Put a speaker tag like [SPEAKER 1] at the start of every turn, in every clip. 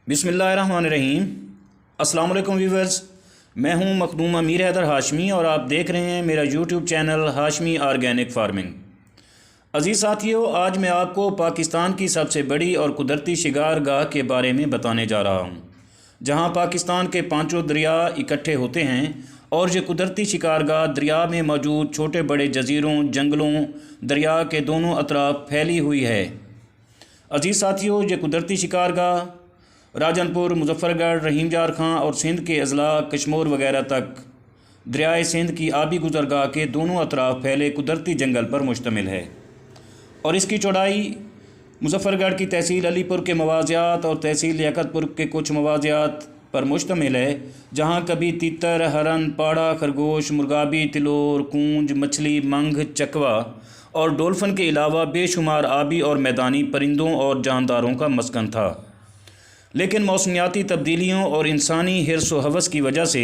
[SPEAKER 1] बिस्मिल्लाहिर्रहमानिर्रहीम। अस्सलाम वालेकुम व्यूवर्स, मैं हूं मखदूम अमीर हैदर हाशमी और आप देख रहे हैं मेरा YouTube channel Hashmi organic farming. अजीज़ साथियों, आज मैं आपको पाकिस्तान की सबसे बड़ी और कुदरती शिकारगाह के बारे में बताने जा रहा हूं, जहां पाकिस्तान के पांचों दरिया इकट्ठे होते हैं और ये कुदरती शिकारगाह दरिया में मौजूद छोटे बड़े जजीरों, जंगलों, दरिया के दोनों अतराफ फैली हुई है। अजीज़ साथियों, ये कुदरती शिकारगाह राजनपुर, मुजफ्फरगढ़, रहीमजार खां और सिंध के अजला कश्मोर वगैरह तक दरियाए सिंध की आबी गुज़रगाह के दोनों अतराफ फैले कुदरती जंगल पर मुश्तमिल है और इसकी चौड़ाई मुजफ्फरगढ़ की तहसील अलीपुर के मवाज़ियात और तहसील लियाकतपुर के कुछ मवाज़ियात पर मुश्तमिल है, जहाँ कभी तीतर, हरन, पाड़ा, खरगोश, मुर्गाबी, तिलोर, कूंज, मछली, मंघ, चकवा और डोल्फिन के अलावा बेशुमार आबी और मैदानी परिंदों और जानदारों का मस्कन था। लेकिन मौसमियाती तब्दीलियों और इंसानी हिर्स व हवस की वजह से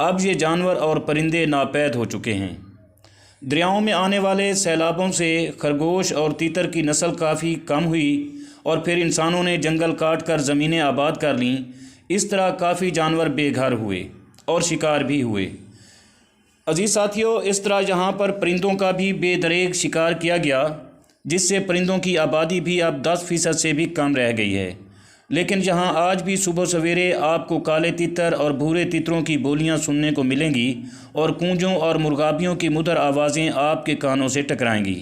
[SPEAKER 1] अब ये जानवर और परिंदे नापैद हो चुके हैं। दरियाओं में आने वाले सैलाबों से खरगोश और तीतर की नस्ल काफ़ी कम हुई और फिर इंसानों ने जंगल काट कर ज़मीनें आबाद कर लीं। इस तरह काफ़ी जानवर बेघर हुए और शिकार भी हुए। अजीज़ साथियों, इस तरह यहाँ पर परिंदों का भी बेदरेग शिकार किया गया, जिससे परिंदों की आबादी भी अब 10% से भी कम रह गई है। लेकिन जहां आज भी सुबह सवेरे आपको काले तितर और भूरे तितरों की बोलियां सुनने को मिलेंगी और कूंजों और मुर्गाबियों की मधुर आवाज़ें आपके कानों से टकराएंगी।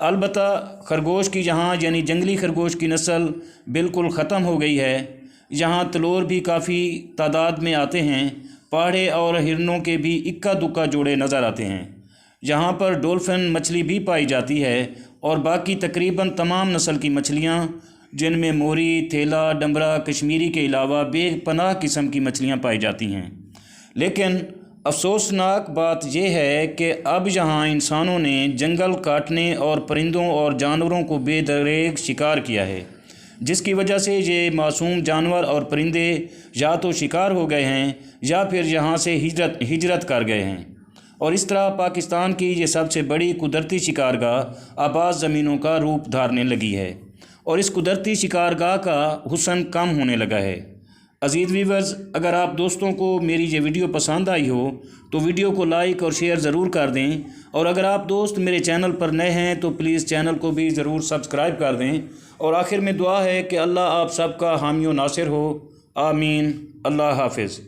[SPEAKER 1] अलबत्ता खरगोश की यहाँ यानी जंगली खरगोश की नस्ल बिल्कुल ख़त्म हो गई है। यहाँ तलोर भी काफ़ी तादाद में आते हैं। पाढ़े और हिरनों के भी इक्का दुक्का जोड़े नज़र आते हैं। यहाँ पर डोल्फिन मछली भी पाई जाती है और बाकी तकरीबन तमाम नस्ल की मछलियाँ, जिनमें मोरी, थेला, डंबरा, कश्मीरी के अलावा बेपनाह किस्म की मछलियाँ पाई जाती हैं। लेकिन अफसोसनाक बात यह है कि अब यहाँ इंसानों ने जंगल काटने और परिंदों और जानवरों को बेदरेग शिकार किया है, जिसकी वजह से ये मासूम जानवर और परिंदे या तो शिकार हो गए हैं या फिर यहाँ से हिजरत कर गए हैं और इस तरह पाकिस्तान की ये सबसे बड़ी कुदरती शिकारगाह आबाद ज़मीनों का रूप धारने लगी है और इस कुदरती शिकारगाह का हुस्न कम होने लगा है। अज़ीज़ व्यूवर्स, अगर आप दोस्तों को मेरी ये वीडियो पसंद आई हो तो वीडियो को लाइक और शेयर ज़रूर कर दें और अगर आप दोस्त मेरे चैनल पर नए हैं तो प्लीज़ चैनल को भी ज़रूर सब्सक्राइब कर दें। और आखिर में दुआ है कि अल्लाह आप सबका हामी व नासिर हो। आमीन। अल्लाह हाफिज़।